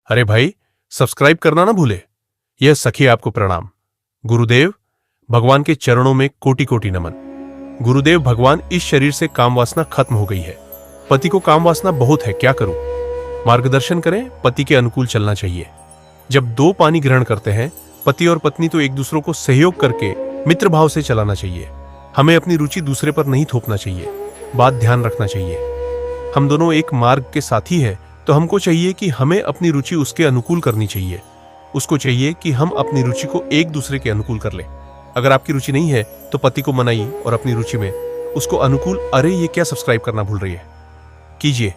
अरे भाई, सब्सक्राइब करना ना भूले। यह सखी आपको प्रणाम। गुरुदेव भगवान के चरणों में कोटि कोटि नमन। गुरुदेव भगवान, इस शरीर से काम वासना खत्म हो गई है। पति को काम वासना बहुत है, क्या करूं? मार्गदर्शन करें। पति के अनुकूल चलना चाहिए। जब दो पानी ग्रहण करते हैं पति और पत्नी, तो एक दूसरों को सहयोग करके मित्र भाव से चलाना चाहिए। हमें अपनी रुचि दूसरे पर नहीं थोपना चाहिए। बात ध्यान रखना चाहिए। हम दोनों एक मार्ग के साथी हैं, तो हमको चाहिए कि हमें अपनी रुचि उसके अनुकूल करनी चाहिए। उसको चाहिए कि हम अपनी रुचि को एक दूसरे के अनुकूल कर लें। अगर आपकी रुचि नहीं है तो पति को मनाइए और अपनी रुचि में उसको अनुकूल, अरे ये क्या सब्सक्राइब करना भूल रही है, कीजिए।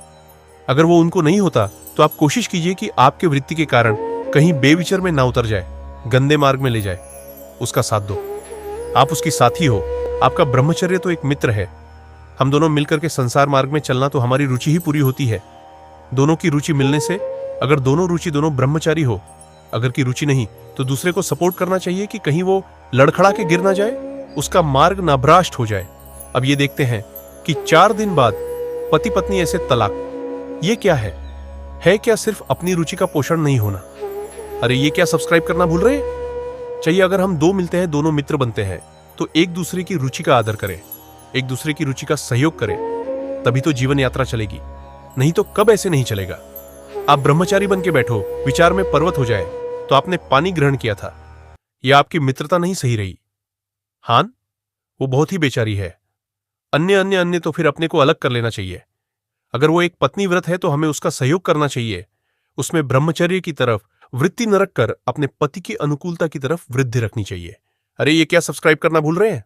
अगर वो उनको नहीं होता तो आप कोशिश कीजिए कि आपके वृत्ति के कारण कहीं बेविचार में ना उतर जाए, गंदे मार्ग में ले जाए। उसका साथ दो। आप उसकी साथी हो। आपका ब्रह्मचर्य तो एक मित्र है। हम दोनों मिलकर के संसार मार्ग में चलना तो हमारी रुचि ही पूरी होती है। दोनों की रुचि मिलने से, अगर दोनों रुचि दोनों ब्रह्मचारी हो, अगर की रुचि नहीं तो दूसरे को सपोर्ट करना चाहिए कि कहीं वो लड़खड़ा के गिर ना जाए, उसका मार्ग ना भ्रष्ट हो जाए। अब ये देखते हैं कि 4 दिन बाद पति पत्नी ऐसे तलाक। ये क्या है क्या सिर्फ अपनी रुचि का पोषण नहीं होना? अरे ये क्या सब्सक्राइब करना भूल रहे? चाहिए अगर हम दो मिलते हैं, दोनों मित्र बनते हैं, तो एक दूसरे की रुचि का आदर करें, एक दूसरे की रुचि का सहयोग करें, तभी तो जीवन यात्रा चलेगी। नहीं तो कब ऐसे नहीं चलेगा। आप ब्रह्मचारी बन के बैठो, विचार में पर्वत हो जाए, तो आपने पानी ग्रहण किया था, यह आपकी मित्रता नहीं सही रही। हान, वो बहुत ही बेचारी है। अन्य तो फिर अपने को अलग कर लेना चाहिए। अगर वो एक पत्नी व्रत है तो हमें उसका सहयोग करना चाहिए। उसमें ब्रह्मचर्य की तरफ वृत्ति न रखकर अपने पति की अनुकूलता की तरफ वृद्धि रखनी चाहिए। अरे ये क्या सब्सक्राइब करना भूल रहे हैं?